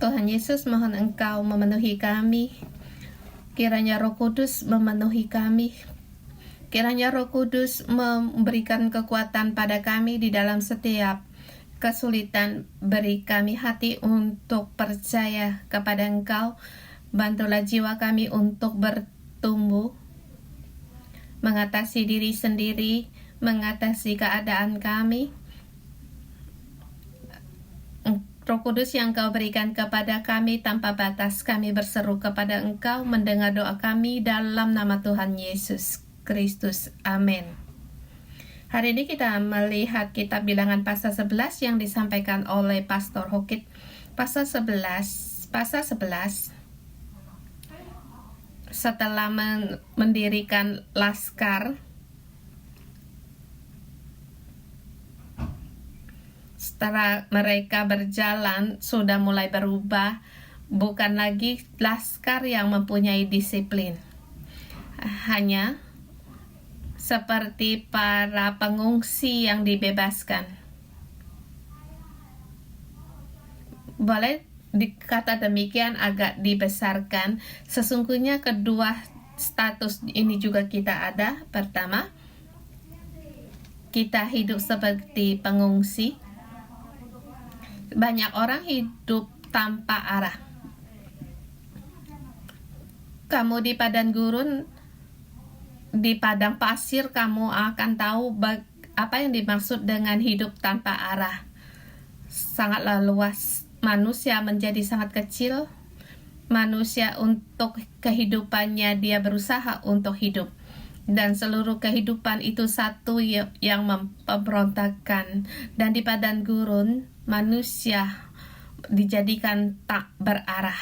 Tuhan Yesus, mohon Engkau memenuhi kami. Kiranya Roh Kudus memenuhi kami. Kiranya Roh Kudus memberikan kekuatan pada kami di dalam setiap kesulitan. Beri kami hati untuk percaya kepada Engkau. Bantulah jiwa kami untuk bertumbuh, mengatasi diri sendiri, mengatasi keadaan kami. Roh Kudus yang Kau berikan kepada kami tanpa batas, kami berseru kepada Engkau, mendengar doa kami dalam nama Tuhan Yesus Kristus. Amin. Hari ini kita melihat kitab Bilangan pasal 11 yang disampaikan oleh Pastor Hokit. Pasal 11. Setelah mendirikan laskar, setelah mereka berjalan sudah mulai berubah, bukan lagi laskar yang mempunyai disiplin, hanya seperti para pengungsi yang dibebaskan. Boleh dikata demikian, agak dibesarkan. Sesungguhnya kedua status ini juga kita ada. Pertama, kita hidup seperti pengungsi. Banyak orang hidup tanpa arah. Kamu di padang gurun, di padang pasir, kamu akan tahu apa yang dimaksud dengan hidup tanpa arah. Sangatlah luas. Manusia menjadi sangat kecil. Manusia untuk kehidupannya dia berusaha untuk hidup. Dan seluruh kehidupan itu satu yang memberontakkan. Dan di padang gurun, manusia dijadikan tak berarah.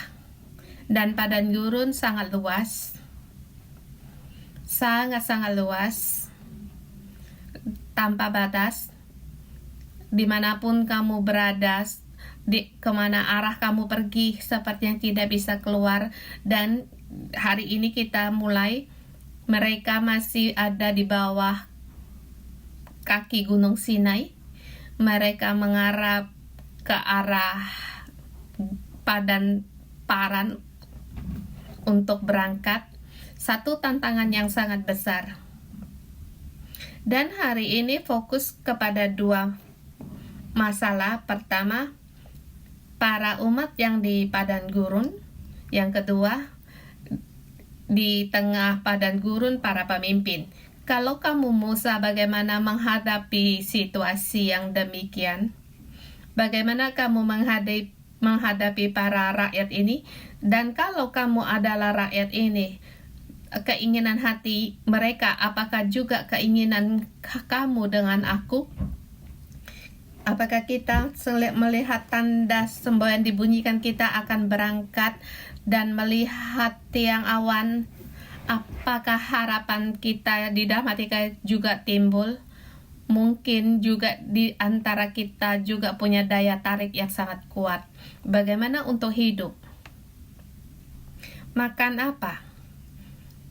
Dan padang gurun sangat luas. Sangat-sangat luas. Tanpa batas. Dimanapun kamu berada, kemana arah kamu pergi, sepertinya tidak bisa keluar. Dan hari ini kita mulai, mereka masih ada di bawah kaki Gunung Sinai. Mereka mengarah ke arah padang Paran untuk berangkat. Satu tantangan yang sangat besar. Dan hari ini fokus kepada dua masalah. Pertama, para umat yang di padang gurun. Yang kedua, di tengah padang gurun para pemimpin. Kalau kamu Musa, bagaimana menghadapi situasi yang demikian? Bagaimana kamu menghadapi para rakyat ini? Dan kalau kamu adalah rakyat ini, keinginan hati mereka apakah juga keinginan kamu dengan aku? Apakah kita melihat tanda semboyan dibunyikan, kita akan berangkat dan melihat tiang awan? Apakah harapan kita di dalam hati kita juga timbul? Mungkin juga di antara kita juga punya daya tarik yang sangat kuat. Bagaimana untuk hidup? Makan apa?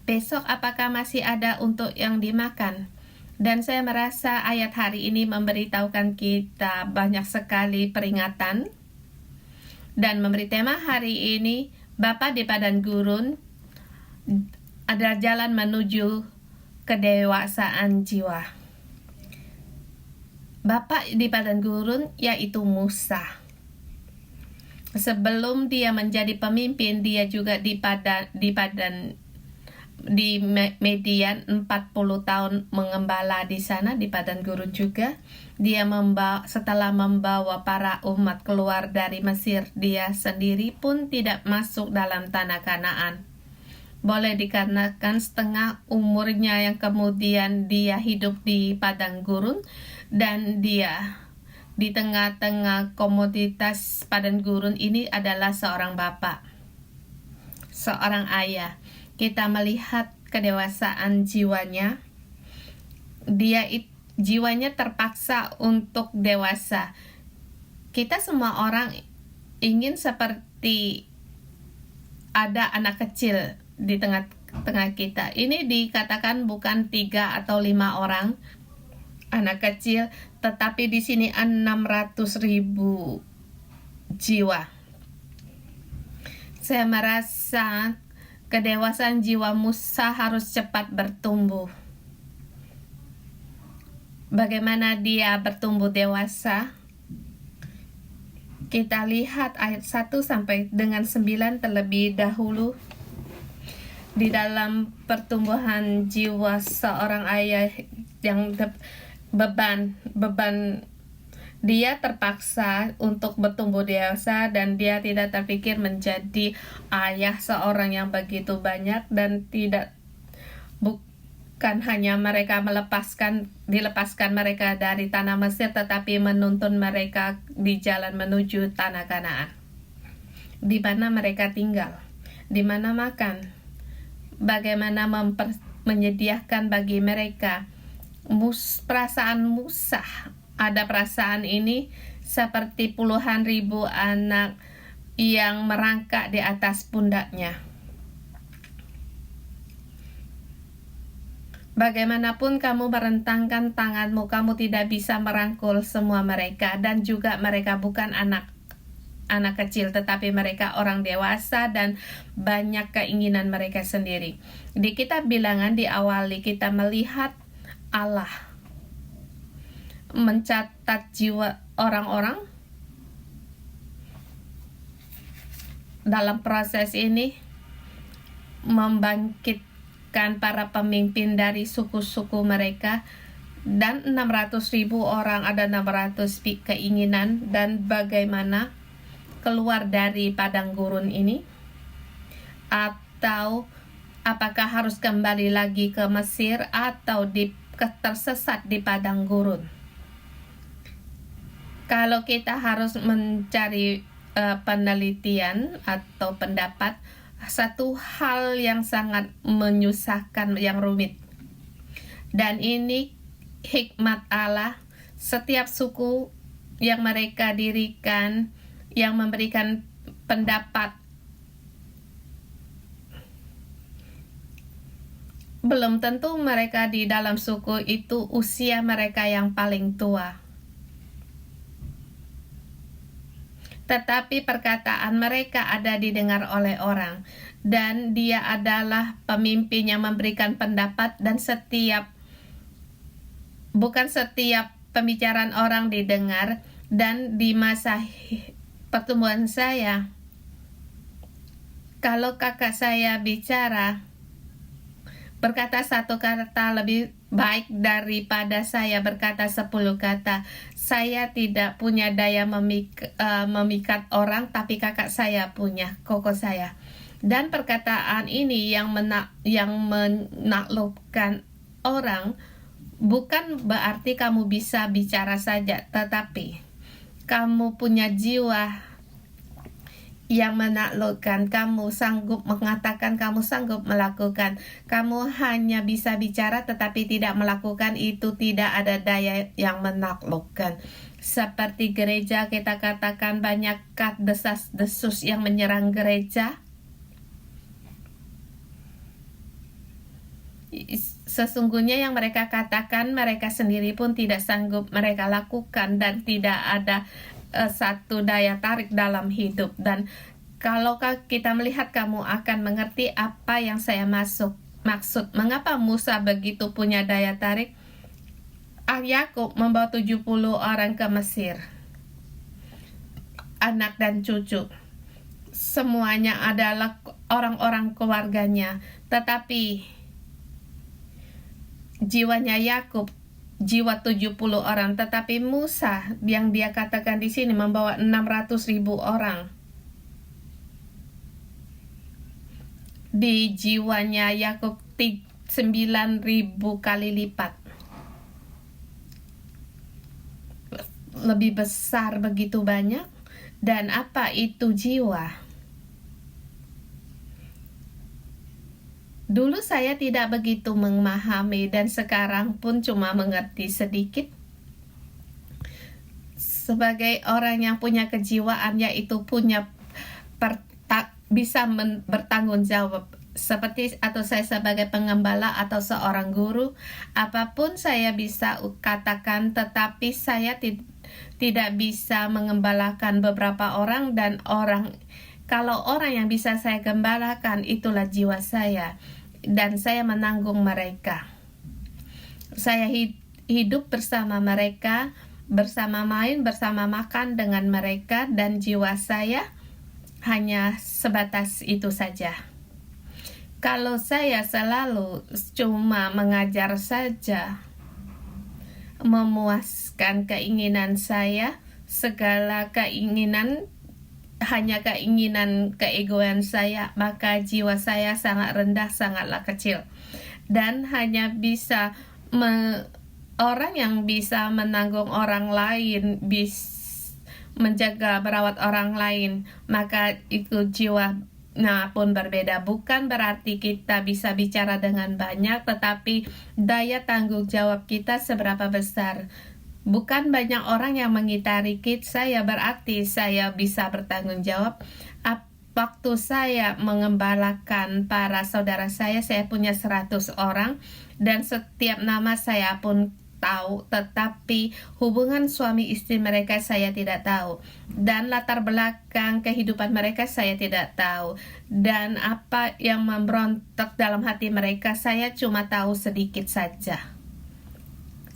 Besok apakah masih ada untuk yang dimakan? Dan saya merasa ayat hari ini memberitahukan kita banyak sekali peringatan. Dan memberi tema hari ini, Bapa di padang gurun adalah jalan menuju kedewasaan jiwa. Bapa di padang gurun yaitu Musa. Sebelum dia menjadi pemimpin, dia juga di Median 40 tahun mengembala di sana di padang gurun juga. Dia setelah membawa para umat keluar dari Mesir, dia sendiri pun tidak masuk dalam tanah Kanaan. Boleh dikarenakan setengah umurnya yang kemudian dia hidup di padang gurun, dan dia di tengah-tengah komoditas padang gurun ini adalah seorang bapak, seorang ayah. Kita melihat kedewasaan jiwanya. Jiwanya terpaksa untuk dewasa. Kita semua orang ingin seperti ada anak kecil di tengah kita. Ini dikatakan bukan 3 atau 5 orang anak kecil, tetapi di sini 600.000 jiwa. Saya merasa kedewasaan jiwa Musa harus cepat bertumbuh. Bagaimana dia bertumbuh dewasa? Kita lihat ayat 1 sampai dengan 9 terlebih dahulu. Di dalam pertumbuhan jiwa seorang ayah yang beban dia terpaksa untuk bertumbuh dewasa, dan dia tidak terpikir menjadi ayah seorang yang begitu banyak, dan bukan hanya mereka dilepaskan mereka dari tanah Mesir, tetapi menuntun mereka di jalan menuju tanah Kanaan, di mana mereka tinggal, di mana makan, bagaimana menyediakan bagi mereka. Perasaan Musa, ada perasaan ini seperti puluhan ribu anak yang merangkak di atas pundaknya. Bagaimanapun kamu merentangkan tanganmu, kamu tidak bisa merangkul semua mereka, dan juga mereka bukan anak kecil, tetapi mereka orang dewasa dan banyak keinginan mereka sendiri. Di kitab Bilangan diawali kita melihat Allah mencatat jiwa orang-orang dalam proses ini, membangkitkan para pemimpin dari suku-suku mereka, dan 600.000 orang, ada 600 keinginan, dan bagaimana keluar dari padang gurun ini, atau apakah harus kembali lagi ke Mesir atau tersesat di padang gurun. Kalau kita harus mencari penelitian atau pendapat, satu hal yang sangat menyusahkan, yang rumit, dan ini hikmat Allah. Setiap suku yang mereka dirikan, yang memberikan pendapat, belum tentu mereka di dalam suku itu usia mereka yang paling tua, tetapi perkataan mereka ada didengar oleh orang, dan dia adalah pemimpin yang memberikan pendapat, dan bukan setiap pembicaraan orang didengar. Dan di masa pertumbuhan saya, kalau kakak saya bicara, berkata satu kata lebih baik daripada saya berkata 10 kata. Saya tidak punya daya memikat orang, tapi kakak saya punya, koko saya. Dan perkataan ini yang menaklukkan orang, bukan berarti kamu bisa bicara saja, tetapi kamu punya jiwa yang menaklukkan. Kamu sanggup mengatakan, kamu sanggup melakukan. Kamu hanya bisa bicara tetapi tidak melakukan, itu tidak ada daya yang menaklukkan. Seperti gereja, kita katakan banyak desas-desus yang menyerang gereja. Sesungguhnya yang mereka katakan, mereka sendiri pun tidak sanggup mereka lakukan, dan tidak ada satu daya tarik dalam hidup. Dan kalau kita melihat, kamu akan mengerti apa yang saya maksud. Mengapa Musa begitu punya daya tarik? Yakub membawa 70 orang ke Mesir, anak dan cucu, semuanya adalah orang-orang keluarganya, tetapi jiwanya Yakub jiwa 70 orang, tetapi Musa yang dia katakan di sini membawa 600.000 orang. Di jiwanya Yakub 9.000 kali lipat. Lebih besar, begitu banyak. Dan apa itu jiwa? Dulu saya tidak begitu memahami, dan sekarang pun cuma mengerti sedikit. Sebagai orang yang punya kejiwaan, yaitu punya bisa bertanggung jawab, seperti atau saya sebagai pengembala atau seorang guru, apapun saya bisa katakan, tetapi saya tidak bisa mengembalakan beberapa orang, dan orang Kalau orang yang bisa saya gembalakan itulah jiwa saya, dan saya menanggung mereka. Saya hidup bersama mereka, bersama main, bersama makan dengan mereka, dan jiwa saya hanya sebatas itu saja. Kalau saya selalu cuma mengajar saja, memuaskan keinginan saya, segala keinginan hanya keinginan keegoan saya, maka jiwa saya sangat rendah, sangatlah kecil, dan hanya bisa orang yang bisa menanggung orang lain, menjaga merawat orang lain, maka itu jiwa pun berbeda. Bukan berarti kita bisa bicara dengan banyak, tetapi daya tanggung jawab kita seberapa besar. Bukan banyak orang yang mengitari saya, berarti saya bisa bertanggung jawab. Waktu saya mengembalakan para saudara saya punya 100 orang, dan setiap nama saya pun tahu, tetapi hubungan suami istri mereka saya tidak tahu, dan latar belakang kehidupan mereka saya tidak tahu, dan apa yang memberontak dalam hati mereka saya cuma tahu sedikit saja.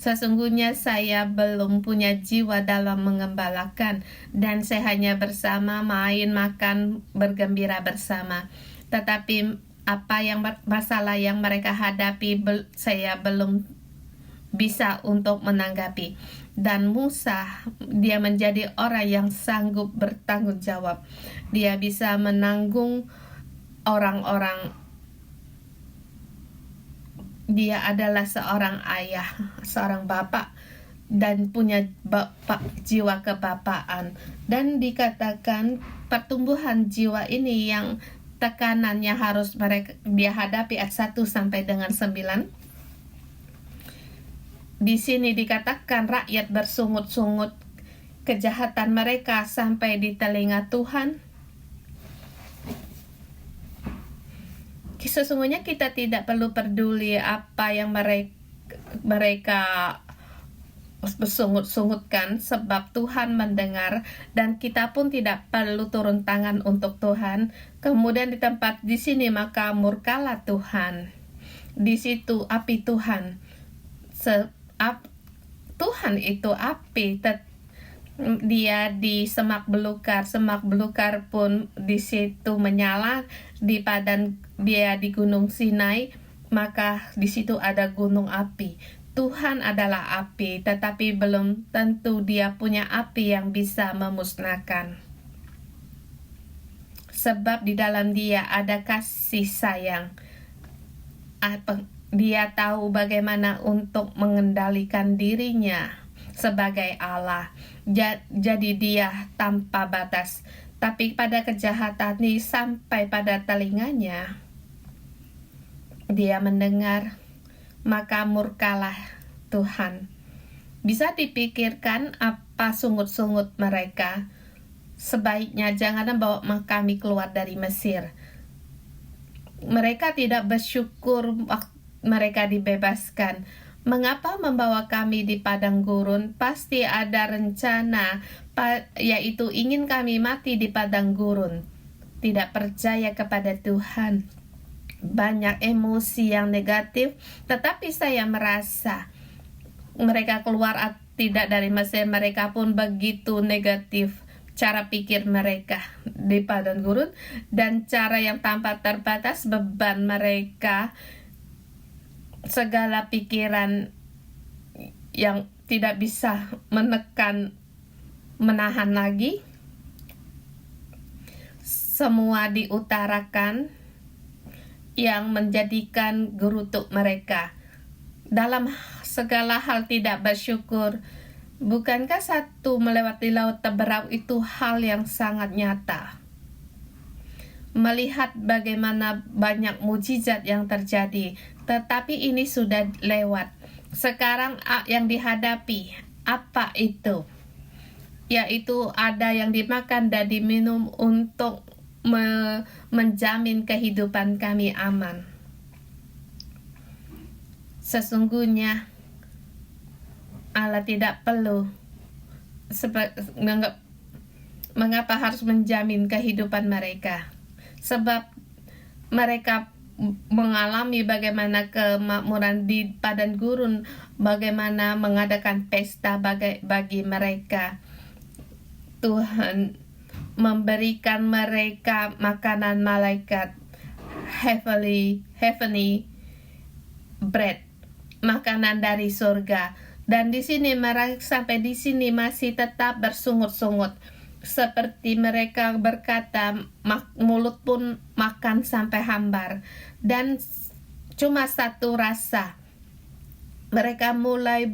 Sesungguhnya saya belum punya jiwa dalam mengembalakan, dan saya hanya bersama, main, makan, bergembira bersama. Tetapi apa yang masalah yang mereka hadapi saya belum bisa untuk menanggapi. Dan Musa, dia menjadi orang yang sanggup bertanggung jawab. Dia bisa menanggung orang-orang. Dia adalah seorang ayah, seorang bapak, dan punya jiwa kebapaan. Dan dikatakan pertumbuhan jiwa ini yang tekanannya harus dia hadapi ayat 1 sampai dengan 9. Di sini dikatakan rakyat bersungut-sungut kejahatan mereka sampai di telinga Tuhan. Sesungguhnya kita tidak perlu peduli apa yang mereka bersungut-sungutkan, sebab Tuhan mendengar, dan kita pun tidak perlu turun tangan untuk Tuhan. Kemudian di sini maka murkalah Tuhan. Di situ api Tuhan. Tuhan itu api. Dia di semak belukar pun di situ menyala. Di dia di Gunung Sinai, maka di situ ada gunung api. Tuhan adalah api, tetapi belum tentu dia punya api yang bisa memusnahkan. Sebab di dalam dia ada kasih sayang. Dia tahu bagaimana untuk mengendalikan dirinya sebagai Allah. Jadi dia tanpa batas. Tapi pada kejahatan ini sampai pada telinganya, dia mendengar, maka murkalah Tuhan. Bisa dipikirkan apa sungut-sungut mereka. Sebaiknya jangan bawa kami keluar dari Mesir. Mereka tidak bersyukur waktu mereka dibebaskan. Mengapa membawa kami di padang gurun? Pasti ada rencana, yaitu ingin kami mati di padang gurun. Tidak percaya kepada Tuhan. Banyak emosi yang negatif, tetapi saya merasa mereka keluar tidak dari Mesir, mereka pun begitu negatif cara pikir mereka di padang gurun, dan cara yang tanpa terbatas beban mereka, segala pikiran yang tidak bisa menahan lagi, semua diutarakan, yang menjadikan gerutuk mereka. Dalam segala hal tidak bersyukur. Bukankah satu melewati laut Teberau itu hal yang sangat nyata? Melihat bagaimana banyak mujizat yang terjadi, tetapi ini sudah lewat. Sekarang yang dihadapi, apa itu? Yaitu ada yang dimakan dan diminum untuk menjamin kehidupan kami aman. Sesungguhnya Allah tidak perlu Mengapa harus menjamin kehidupan mereka? Sebab mereka mengalami bagaimana kemakmuran di padang gurun, bagaimana mengadakan pesta bagi mereka. Tuhan memberikan mereka makanan malaikat, heavenly bread, makanan dari surga. Dan di sini mereka sampai di sini masih tetap bersungut-sungut. Seperti mereka berkata, mulut pun makan sampai hambar. Dan cuma satu rasa. Mereka mulai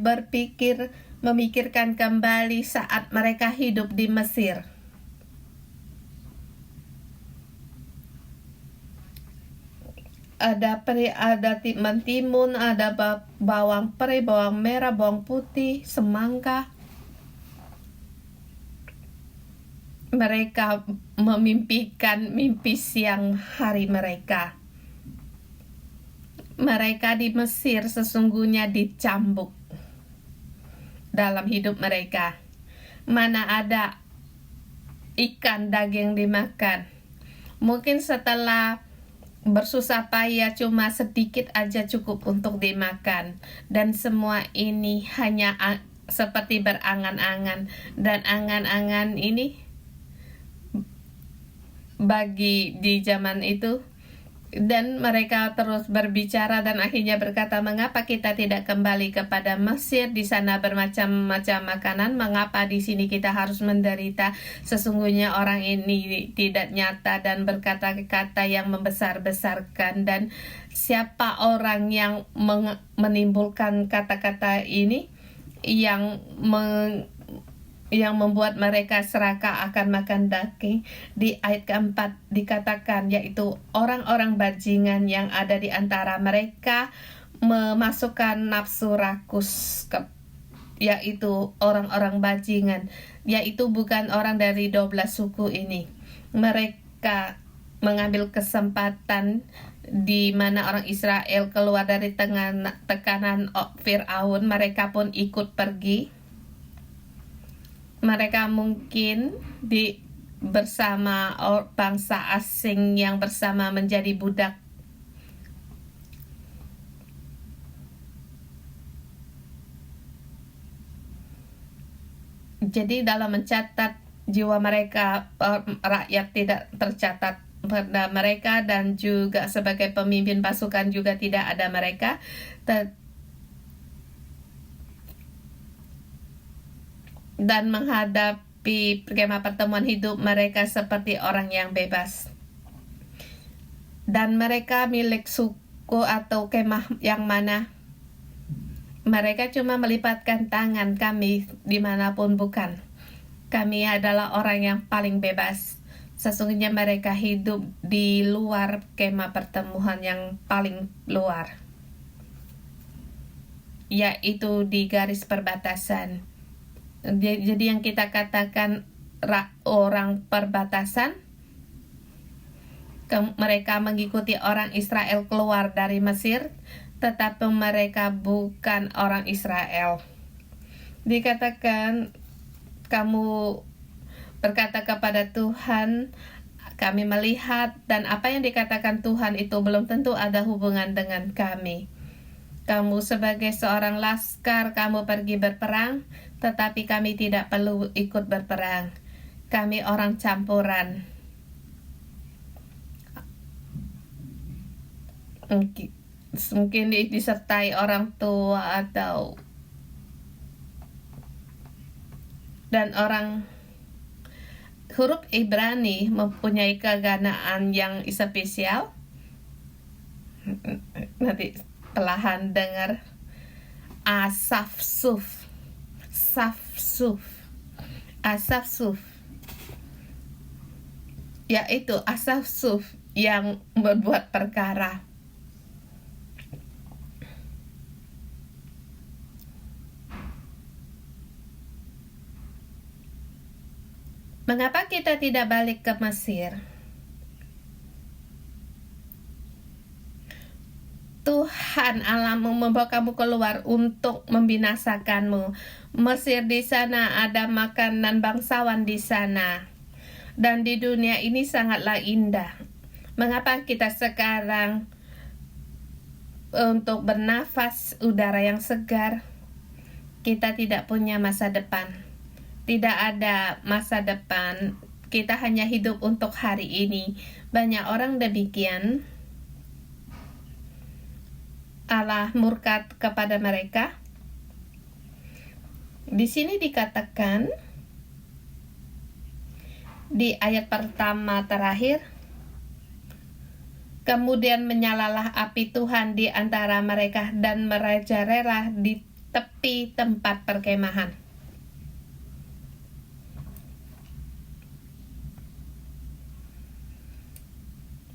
memikirkan kembali saat mereka hidup di Mesir. Ada mentimun, ada bawang peri, bawang merah, bawang putih, semangka. Mereka memimpikan mimpi siang hari mereka. Mereka di Mesir sesungguhnya dicambuk dalam hidup mereka. Mana ada ikan daging dimakan. Mungkin setelah bersusah payah cuma sedikit aja cukup untuk dimakan. Dan semua ini hanya seperti berangan-angan. Dan angan-angan ini bagi di zaman itu. Dan mereka terus berbicara dan akhirnya berkata, mengapa kita tidak kembali kepada Mesir? Di sana bermacam-macam makanan. Mengapa di sini kita harus menderita? Sesungguhnya orang ini tidak nyata dan berkata-kata yang membesar-besarkan. Dan siapa orang yang menimbulkan kata-kata ini yang membuat mereka serakah akan makan daging? Di ayat keempat dikatakan, yaitu orang-orang bajingan yang ada di antara mereka memasukkan nafsu rakus, yaitu orang-orang bajingan, yaitu bukan orang dari 12 suku ini. Mereka mengambil kesempatan di mana orang Israel keluar dari tekanan Firaun. Mereka pun ikut pergi. Mereka mungkin bersama bangsa asing yang bersama menjadi budak. Jadi dalam mencatat jiwa mereka, rakyat tidak tercatat pada mereka, dan juga sebagai pemimpin pasukan juga tidak ada mereka. Dan menghadapi kemah pertemuan hidup mereka seperti orang yang bebas. Dan mereka milik suku atau kemah yang mana? Mereka cuma melipatkan tangan, kami dimanapun bukan. Kami adalah orang yang paling bebas. Sesungguhnya mereka hidup di luar kemah pertemuan yang paling luar, yaitu di garis perbatasan. Jadi yang kita katakan orang perbatasan, mereka mengikuti orang Israel keluar dari Mesir, tetapi mereka bukan orang Israel. Dikatakan, kamu berkata kepada Tuhan, kami melihat, dan apa yang dikatakan Tuhan itu belum tentu ada hubungan dengan kami. Kamu sebagai seorang laskar, kamu pergi berperang, tetapi kami tidak perlu ikut berperang. Kami orang campuran. Mungkin disertai orang tua dan orang. Huruf Ibrani mempunyai keganaan yang spesial. Nanti perlahan dengar Asaf-suf, yaitu Asaf-suf yang membuat perkara. Mengapa kita tidak balik ke Mesir? Tuhan Allahmu membawa kamu keluar untuk membinasakanmu. Mesir, di sana ada makanan bangsawan di sana. Dan di dunia ini sangatlah indah. Mengapa kita sekarang untuk bernafas udara yang segar, kita tidak punya masa depan. Tidak ada masa depan. Kita hanya hidup untuk hari ini. Banyak orang demikian. Allah murka kepada mereka. Di sini dikatakan di ayat pertama terakhir, kemudian menyalalah api Tuhan di antara mereka dan merajalela di tepi tempat perkemahan.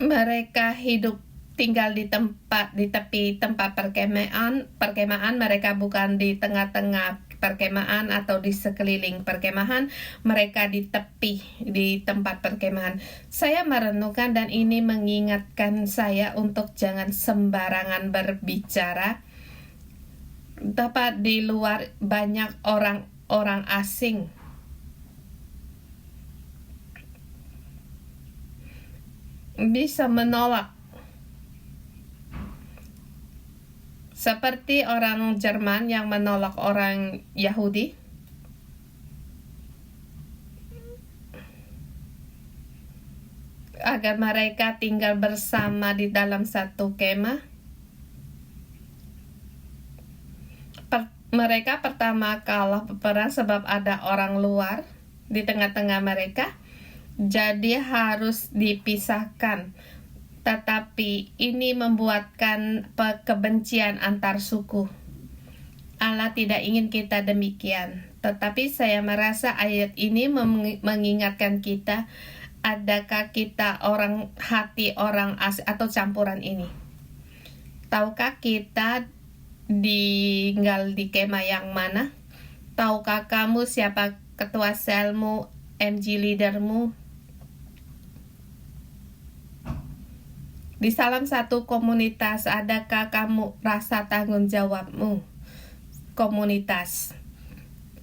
Mereka tinggal di tepi tempat perkemahan. Mereka bukan di tengah-tengah perkemahan atau di sekeliling perkemahan. Mereka di tepi di tempat perkemahan. Saya merenungkan dan ini mengingatkan saya untuk jangan sembarangan berbicara. Tepat di luar banyak orang asing. Bisa menolak. Seperti orang Jerman yang menolak orang Yahudi. Agar mereka tinggal bersama di dalam satu kemah. Mereka pertama kalah peperang sebab ada orang luar di tengah-tengah mereka. Jadi harus dipisahkan. Tetapi ini membuatkan kebencian antar suku. Allah tidak ingin kita demikian. Tetapi saya merasa ayat ini mengingatkan kita, adakah kita hati orang asing atau campuran ini? Tahukah kita tinggal di kemah yang mana? Tahukah kamu siapa ketua selmu, MG leadermu? Di salah satu komunitas, adakah kamu rasa tanggung jawabmu? Komunitas.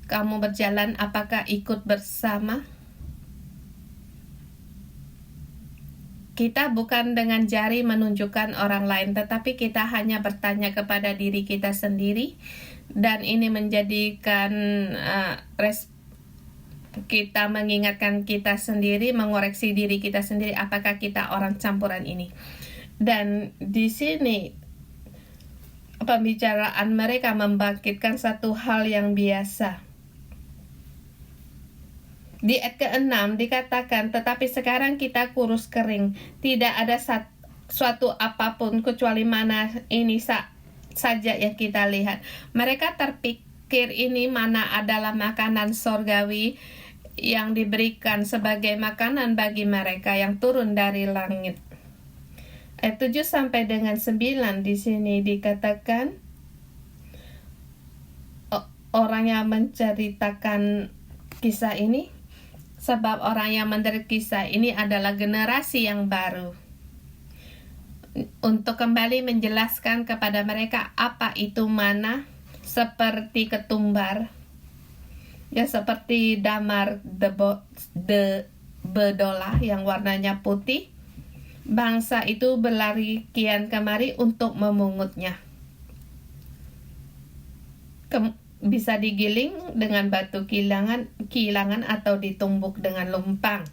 Kamu berjalan, apakah ikut bersama? Kita bukan dengan jari menunjukkan orang lain, tetapi kita hanya bertanya kepada diri kita sendiri. Dan ini menjadikan kita mengingatkan kita sendiri, mengoreksi diri kita sendiri, apakah kita orang campuran ini. Dan di sini pembicaraan mereka membangkitkan satu hal yang biasa. Di ayat ke-6 dikatakan, tetapi sekarang kita kurus kering, tidak ada suatu apapun kecuali mana ini saja yang kita lihat. Mereka terpikir ini mana adalah makanan sorgawi yang diberikan sebagai makanan bagi mereka yang turun dari langit. Ayat 7 sampai dengan 9 di sini dikatakan, orang yang menceritakan kisah ini, sebab orang yang menderita kisah ini adalah generasi yang baru. Untuk kembali menjelaskan kepada mereka apa itu mana, seperti ketumbar, ya seperti damar bedolah yang warnanya putih. Bangsa itu berlari kian kemari untuk memungutnya. Bisa digiling dengan batu kilangan atau ditumbuk dengan lumpang.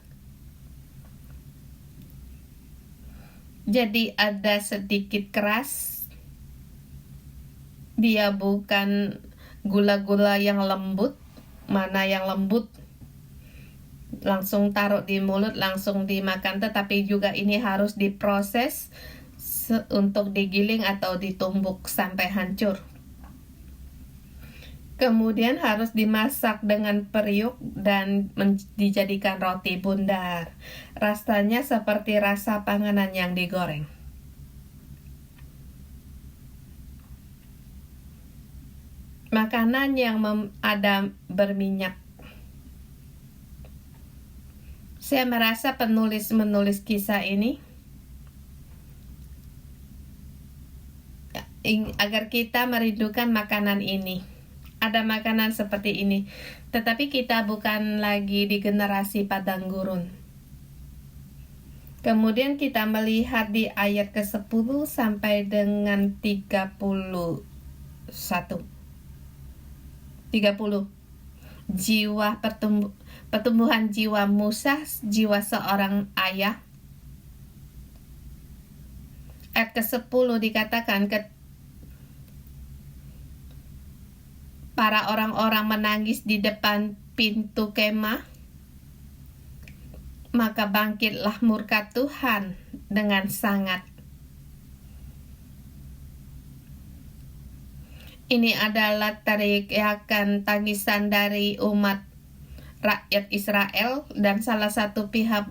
Jadi ada sedikit keras. Dia bukan gula-gula yang lembut. Mana yang lembut langsung taruh di mulut, langsung dimakan, tetapi juga ini harus diproses untuk digiling atau ditumbuk sampai hancur. Kemudian harus dimasak dengan periuk dan dijadikan roti bundar. Rasanya seperti rasa panganan yang digoreng. Makanan yang ada berminyak. Saya merasa penulis kisah ini agar kita merindukan makanan ini. Ada makanan seperti ini, tetapi kita bukan lagi di generasi padang gurun. Kemudian kita melihat di ayat ke-10 sampai dengan 31. 30. Pertumbuhan jiwa Musa, jiwa seorang ayah. Ayat ke-10 dikatakan para orang-orang menangis di depan pintu kemah, maka bangkitlah murka Tuhan dengan sangat. Ini adalah teriakan tangisan dari umat rakyat Israel dan salah satu pihak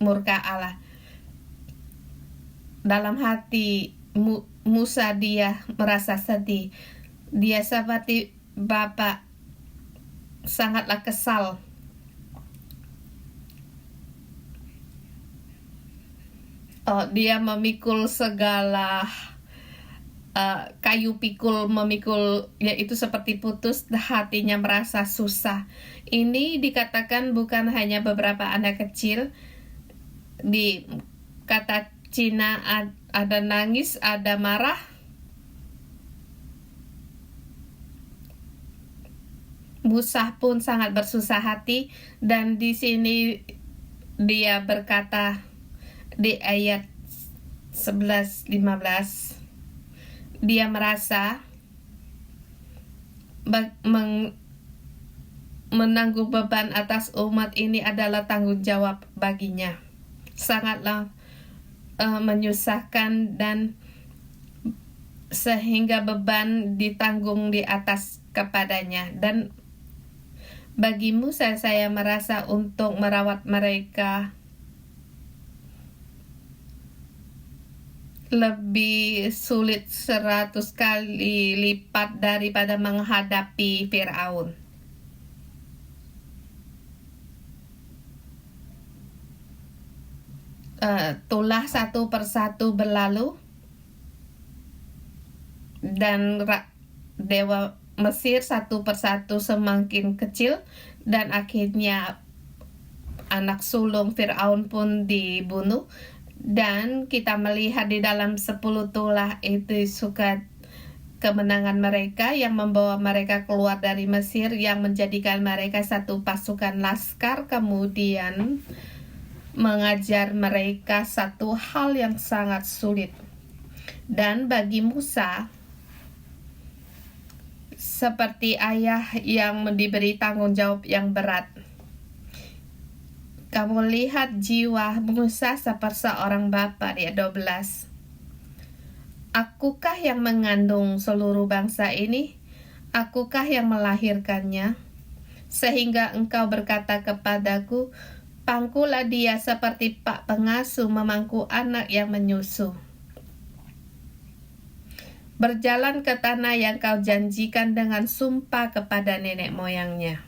murka Allah. Dalam hati Musa dia merasa sedih. Dia seperti bapak sangatlah kesal. Dia memikul segala kayu pikul, memikul, yaitu seperti putus, hatinya merasa susah. Ini dikatakan bukan hanya beberapa anak kecil. Di kata Cina ada nangis, ada marah. Musa pun sangat bersusah hati, dan di sini dia berkata di ayat 11-15, dia merasa menanggung beban atas umat ini adalah tanggung jawab baginya. Sangatlah menyusahkan, dan sehingga beban ditanggung di atas kepadanya. Dan bagi Musa, saya merasa untuk merawat mereka lebih sulit 100 kali lipat daripada menghadapi Firaun. Tulah satu persatu berlalu, dan dewa Mesir satu persatu semakin kecil, dan akhirnya anak sulung Firaun pun dibunuh. Dan kita melihat di dalam 10 tulah itu suka kemenangan mereka yang membawa mereka keluar dari Mesir, yang menjadikan mereka satu pasukan laskar, kemudian mengajar mereka satu hal yang sangat sulit. Dan bagi Musa, seperti ayah yang diberi tanggung jawab yang berat. Kamu lihat jiwa Musa seperti seorang bapa, di ayat 12. Akukah yang mengandung seluruh bangsa ini? Akukah yang melahirkannya? Sehingga engkau berkata kepadaku, pangkulah dia seperti pak pengasuh memangku anak yang menyusu. Berjalan ke tanah yang kau janjikan dengan sumpah kepada nenek moyangnya.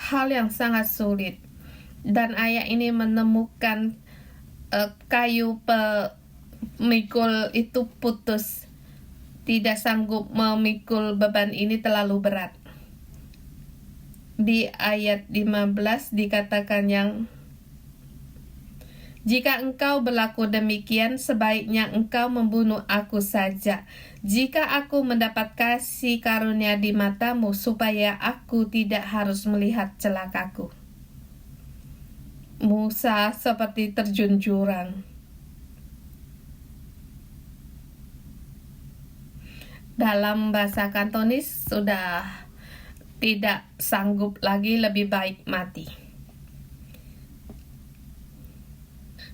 Hal yang sangat sulit. Dan ayah ini menemukan kayu pemikul itu putus. Tidak sanggup memikul beban ini, terlalu berat. Di ayat 15 dikatakan jika engkau berlaku demikian, sebaiknya engkau membunuh aku saja. Jika aku mendapat kasih karunia di matamu, supaya aku tidak harus melihat celakaku. Musa seperti terjun jurang. Dalam bahasa Kantonis sudah tidak sanggup lagi, lebih baik mati.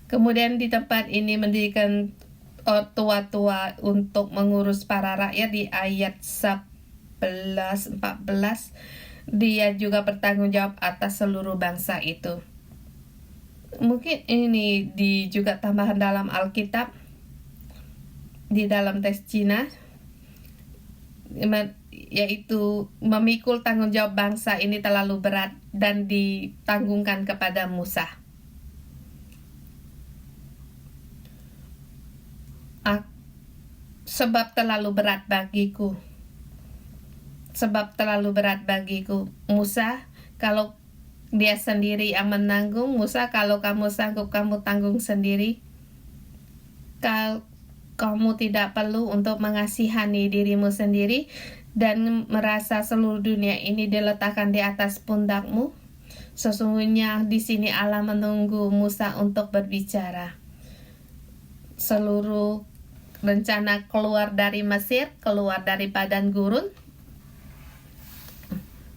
Kemudian di tempat ini mendirikan tua-tua untuk mengurus para rakyat. Di ayat 11-14, dia juga bertanggung jawab atas seluruh bangsa itu. Mungkin ini juga tambahan dalam Alkitab, di dalam teks Cina, yaitu memikul tanggung jawab bangsa ini terlalu berat dan ditanggungkan kepada Musa. Sebab terlalu berat bagiku. Musa, kalau Dia sendiri yang menanggung. Musa, kalau kamu sanggup, kamu tanggung sendiri. Kamu tidak perlu untuk mengasihani dirimu sendiri dan merasa seluruh dunia ini diletakkan di atas pundakmu. Sesungguhnya di sini Allah menunggu Musa untuk berbicara. Seluruh rencana keluar dari Mesir, keluar dari padang gurun,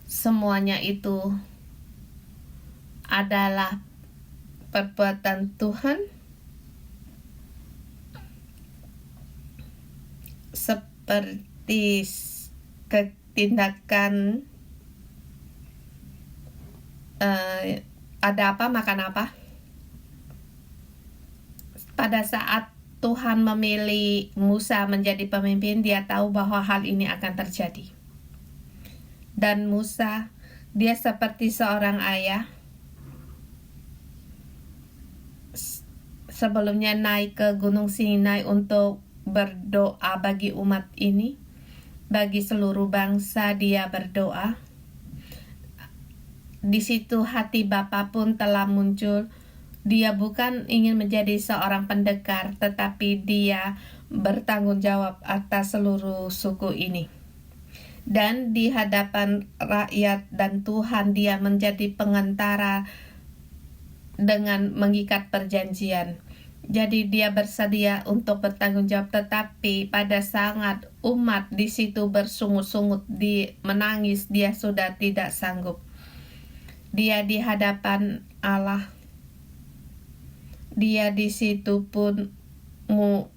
semuanya itu adalah perbuatan Tuhan, seperti tindakan ada apa makan apa. Pada saat Tuhan memilih Musa menjadi pemimpin, dia tahu bahwa hal ini akan terjadi. Dan Musa, dia seperti seorang ayah. Sebelumnya naik ke Gunung Sinai untuk berdoa bagi umat ini, bagi seluruh bangsa dia berdoa. Di situ hati Bapa pun telah muncul. Dia bukan ingin menjadi seorang pendekar, tetapi dia bertanggung jawab atas seluruh suku ini. Dan di hadapan rakyat dan Tuhan, dia menjadi pengantara dengan mengikat perjanjian. Jadi dia bersedia untuk bertanggung jawab, tetapi pada saat umat di situ bersungut-sungut, menangis, dia sudah tidak sanggup. Dia di hadapan Allah. Dia di situ pun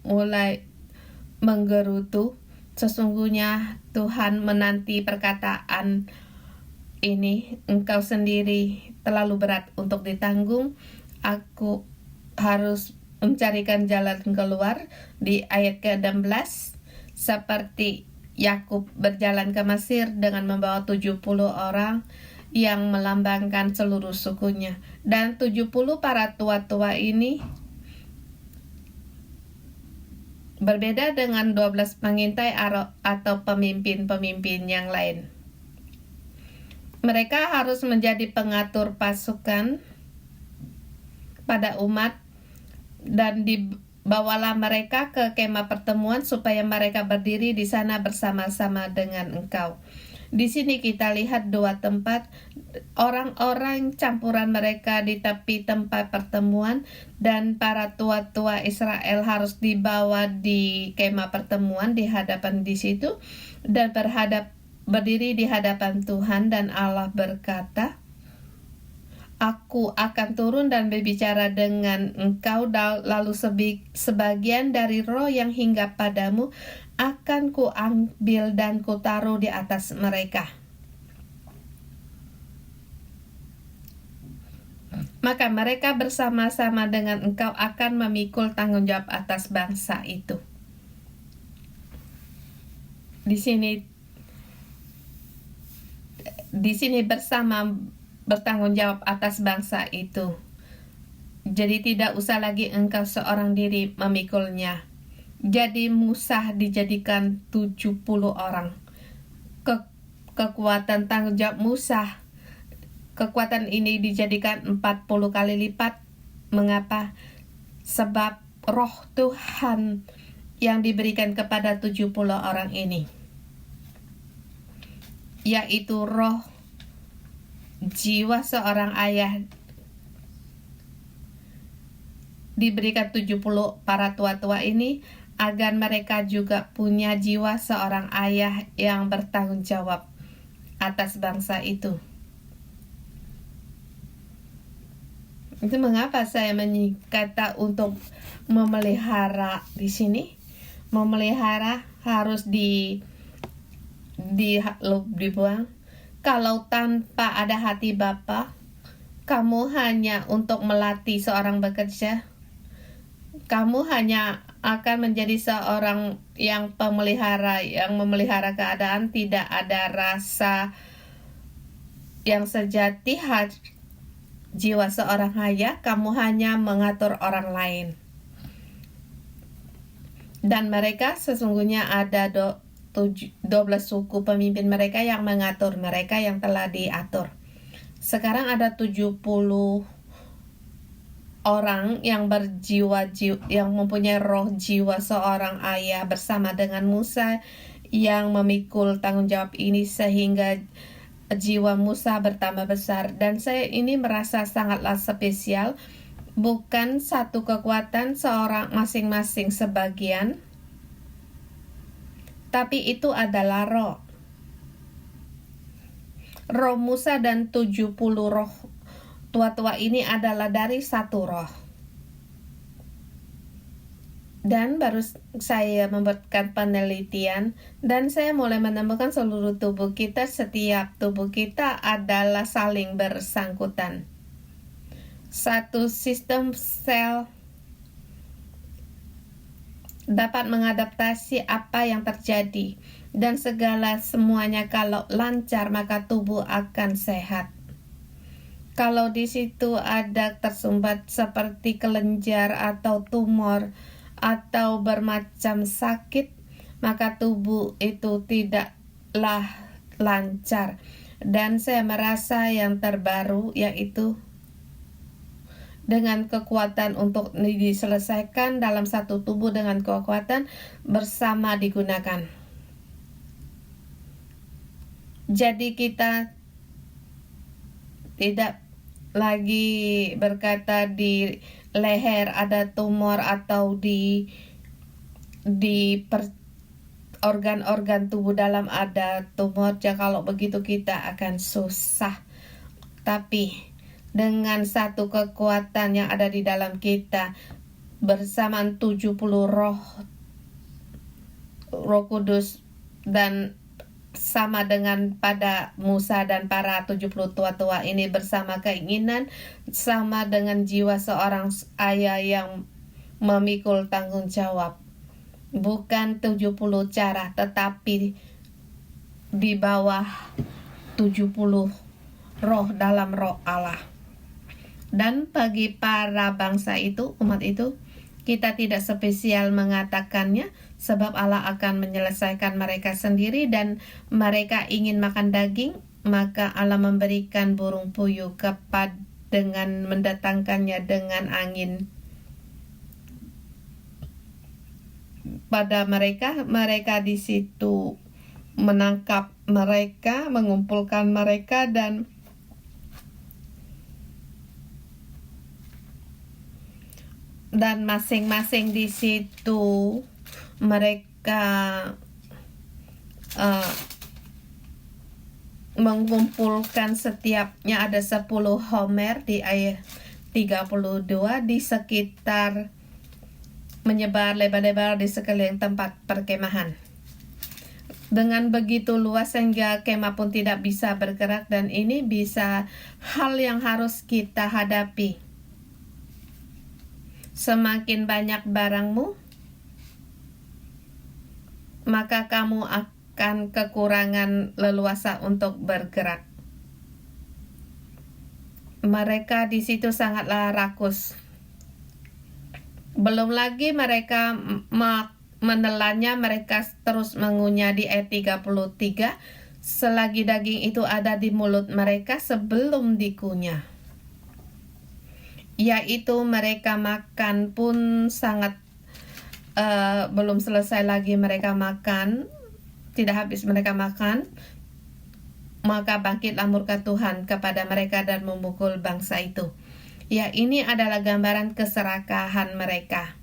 mulai menggerutu. Sesungguhnya Tuhan menanti perkataan ini, engkau sendiri terlalu berat untuk ditanggung. Aku harus mencarikan jalan keluar. Di ayat ke-16, seperti Yakub berjalan ke Mesir dengan membawa 70 orang yang melambangkan seluruh sukunya. Dan 70 para tua-tua ini berbeda dengan 12 pengintai atau pemimpin-pemimpin yang lain. Mereka harus menjadi pengatur pasukan pada umat, dan dibawalah mereka ke kemah pertemuan supaya mereka berdiri di sana bersama-sama dengan engkau. Di sini kita lihat dua tempat, orang-orang campuran mereka di tepi tempat pertemuan, dan para tua-tua Israel harus dibawa di kemah pertemuan di hadapan di situ, dan berdiri di hadapan Tuhan. Dan Allah berkata, aku akan turun dan berbicara dengan engkau, lalu sebagian dari roh yang hinggap padamu akan kuambil dan kutaruh di atas mereka. Maka mereka bersama-sama dengan engkau akan memikul tanggung jawab atas bangsa itu. Di sini bersama bertanggung jawab atas bangsa itu. Jadi tidak usah lagi engkau seorang diri memikulnya. Jadi Musa dijadikan 70 orang. Kekuatan tanggung jawab Musa, kekuatan ini dijadikan 40 kali lipat. Mengapa? Sebab roh Tuhan yang diberikan kepada 70 orang ini, yaitu roh jiwa seorang ayah, diberikan 70 para tua-tua ini, agar mereka juga punya jiwa seorang ayah yang bertanggung jawab atas bangsa itu. Itu mengapa saya kata untuk memelihara di sini. Memelihara harus dibuang. Kalau tanpa ada hati Bapa, kamu hanya untuk melatih seorang bekerja, kamu hanya akan menjadi seorang yang memelihara keadaan, tidak ada rasa yang sejati jiwa seorang ayah. Kamu hanya mengatur orang lain. Dan mereka sesungguhnya ada 12 suku pemimpin mereka yang mengatur mereka, yang telah diatur. Sekarang ada 70 orang yang yang mempunyai roh jiwa seorang ayah bersama dengan Musa yang memikul tanggung jawab ini sehingga jiwa Musa bertambah besar. Dan saya ini merasa sangatlah spesial, bukan satu kekuatan seorang masing-masing sebagian, tapi itu adalah roh Musa dan 70 roh tua-tua ini adalah dari satu roh. Dan baru saya membuatkan penelitian dan saya mulai menemukan seluruh tubuh kita, setiap tubuh kita adalah saling bersangkutan. Satu sistem sel dapat mengadaptasi apa yang terjadi dan semuanya kalau lancar maka tubuh akan sehat. Kalau di situ ada tersumbat seperti kelenjar atau tumor atau bermacam sakit, maka tubuh itu tidaklah lancar. Dan saya merasa yang terbaru yaitu dengan kekuatan untuk diselesaikan dalam satu tubuh dengan kekuatan bersama digunakan. Jadi kita tidak lagi berkata di leher ada tumor atau di organ-organ tubuh dalam ada tumor. Ya, kalau begitu kita akan susah. Tapi dengan satu kekuatan yang ada di dalam kita bersamaan 70 roh Kudus dan sama dengan pada Musa dan para 70 tua-tua ini bersama keinginan, sama dengan jiwa seorang ayah yang memikul tanggung jawab. Bukan 70 cara, tetapi di bawah 70 roh dalam roh Allah. Dan bagi para bangsa itu, umat itu, kita tidak spesial mengatakannya, sebab Allah akan menyelesaikan mereka sendiri dan mereka ingin makan daging, maka Allah memberikan burung puyuh dengan mendatangkannya dengan angin pada mereka di situ menangkap mereka, mengumpulkan mereka dan masing-masing di situ mereka mengumpulkan setiapnya ada 10 homer di ayat 32 di sekitar menyebar lebar-lebar di sekeliling tempat perkemahan. Dengan begitu luas sehingga kemah pun tidak bisa bergerak, dan ini bisa hal yang harus kita hadapi. Semakin banyak barangmu, maka kamu akan kekurangan leluasa untuk bergerak. Mereka di situ sangatlah rakus. Belum lagi mereka menelannya, mereka terus mengunyah di ayat 33, selagi daging itu ada di mulut mereka sebelum dikunyah. Yaitu mereka makan pun sangat belum selesai lagi mereka makan, tidak habis mereka makan, maka bangkitlah murka Tuhan kepada mereka dan memukul bangsa itu. Ya, ini adalah gambaran keserakahan mereka,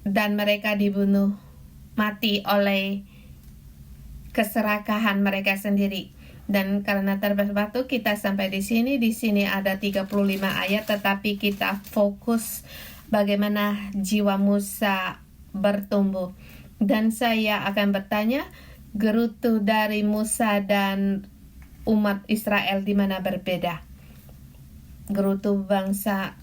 dan mereka dibunuh mati oleh keserakahan mereka sendiri. Dan karena terbatas waktu kita sampai di sini. Di sini ada 35 ayat, tetapi kita fokus bagaimana jiwa Musa bertumbuh. Dan saya akan bertanya, gerutu dari Musa dan umat Israel di mana berbeda? Gerutu bangsa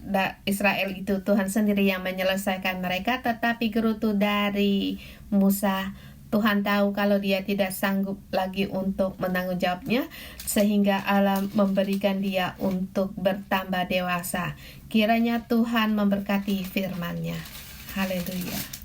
Israel itu Tuhan sendiri yang menyelesaikan mereka, tetapi gerutu dari Musa, Tuhan tahu kalau dia tidak sanggup lagi untuk menanggung jawabnya, sehingga Allah memberikan dia untuk bertambah dewasa. Kiranya Tuhan memberkati firman-Nya. Haleluya.